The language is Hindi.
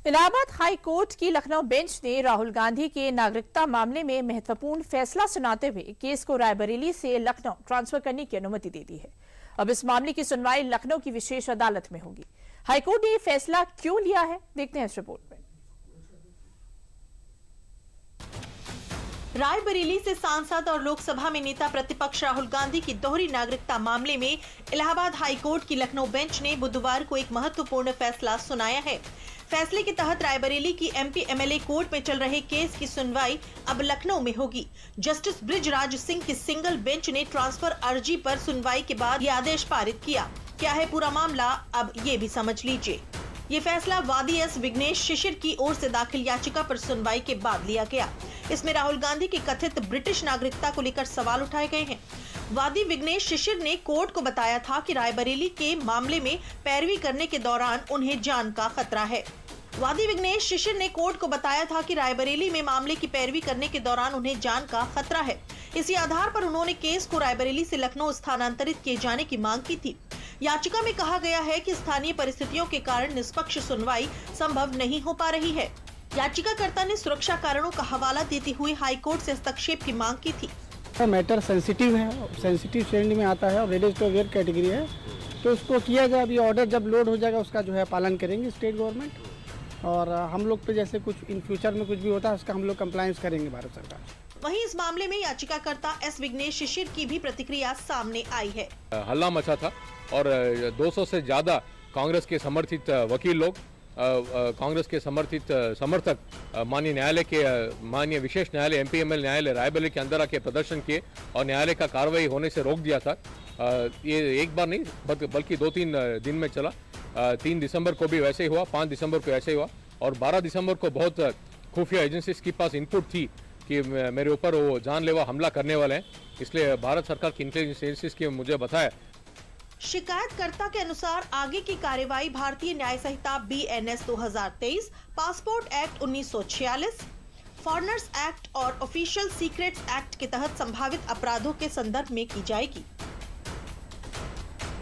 इलाहाबाद हाई कोर्ट की लखनऊ बेंच ने राहुल गांधी के नागरिकता मामले में महत्वपूर्ण फैसला सुनाते हुए केस को रायबरेली से लखनऊ ट्रांसफर करने की अनुमति दे दी है। अब इस मामले की सुनवाई लखनऊ की विशेष अदालत में होगी। हाईकोर्ट ने यह फैसला क्यों लिया है, देखते हैं इस रिपोर्ट में। रायबरेली से सांसद और लोकसभा में नेता प्रतिपक्ष राहुल गांधी की दोहरी नागरिकता मामले में इलाहाबाद हाई कोर्ट की लखनऊ बेंच ने बुधवार को एक महत्वपूर्ण फैसला सुनाया है। फैसले के तहत रायबरेली की एमपी एमएलए कोर्ट में चल रहे केस की सुनवाई अब लखनऊ में होगी। जस्टिस बृजराज सिंह की सिंगल बेंच ने ट्रांसफर अर्जी पर सुनवाई के बाद ये आदेश पारित किया। क्या है पूरा मामला, अब ये भी समझ लीजिए। ये फैसला वादी एस विघ्नेश शिशिर की ओर से दाखिल याचिका पर सुनवाई के बाद लिया गया। इसमें राहुल गांधी की कथित ब्रिटिश नागरिकता को लेकर सवाल उठाए गए हैं। वादी विघ्नेश शिशिर ने कोर्ट को बताया था कि रायबरेली के मामले में पैरवी करने के दौरान उन्हें जान का खतरा है। वादी विघ्नेश शिशिर ने कोर्ट को बताया था कि रायबरेली में मामले की पैरवी करने के दौरान उन्हें जान का खतरा है। इसी आधार पर उन्होंने केस को रायबरेली से लखनऊ स्थानांतरित किए जाने की मांग की थी। याचिका में कहा गया है कि स्थानीय परिस्थितियों के कारण निष्पक्ष सुनवाई संभव नहीं हो पा रही है। याचिकाकर्ता ने सुरक्षा कारणों का हवाला देते हुए हाईकोर्ट से हस्तक्षेप की मांग की थी। मैटर सेंसिटिव है, सेंसिटिव श्रेणी में आता है और रेडियो टू अवेयर कैटेगरी है, तो उसको किया जाए। अभी ऑर्डर जब लोड हो जाएगा उसका जो है पालन करेंगे स्टेट गवर्नमेंट, और हम लोग पे जैसे कुछ इन फ्यूचर में कुछ भी होता है उसका हम लोग कंप्लायंस करेंगे भारत सरकार। वहीं इस मामले में याचिकाकर्ता एस विघ्नेश शिशिर की भी प्रतिक्रिया सामने आई है। हल्ला मचा था और 200 से ज्यादा कांग्रेस के समर्थित वकील लोग, कांग्रेस के समर्थक माननीय विशेष न्यायालय एमपीएमएल न्यायालय रायबरेली के अंदर आके प्रदर्शन किए और न्यायालय का कार्रवाई होने से रोक दिया था। ये एक बार नहीं बल्कि 2-3 दिन में चला। 3 दिसंबर को भी वैसे ही हुआ, 5 दिसंबर को ऐसे ही हुआ और 12 दिसंबर को बहुत खुफिया एजेंसीज के पास इनपुट थी कि मेरे ऊपर वो जानलेवा हमला करने वाले हैं, इसलिए भारत सरकार की इंटेलिजेंस एजेंसीज की मुझे बताया। शिकायतकर्ता के अनुसार आगे की कार्यवाही भारतीय न्याय संहिता BNS 2023, passport act 1946, foreigners act और ऑफिशियल सीक्रेट्स एक्ट के तहत संभावित अपराधों के संदर्भ में की जाएगी।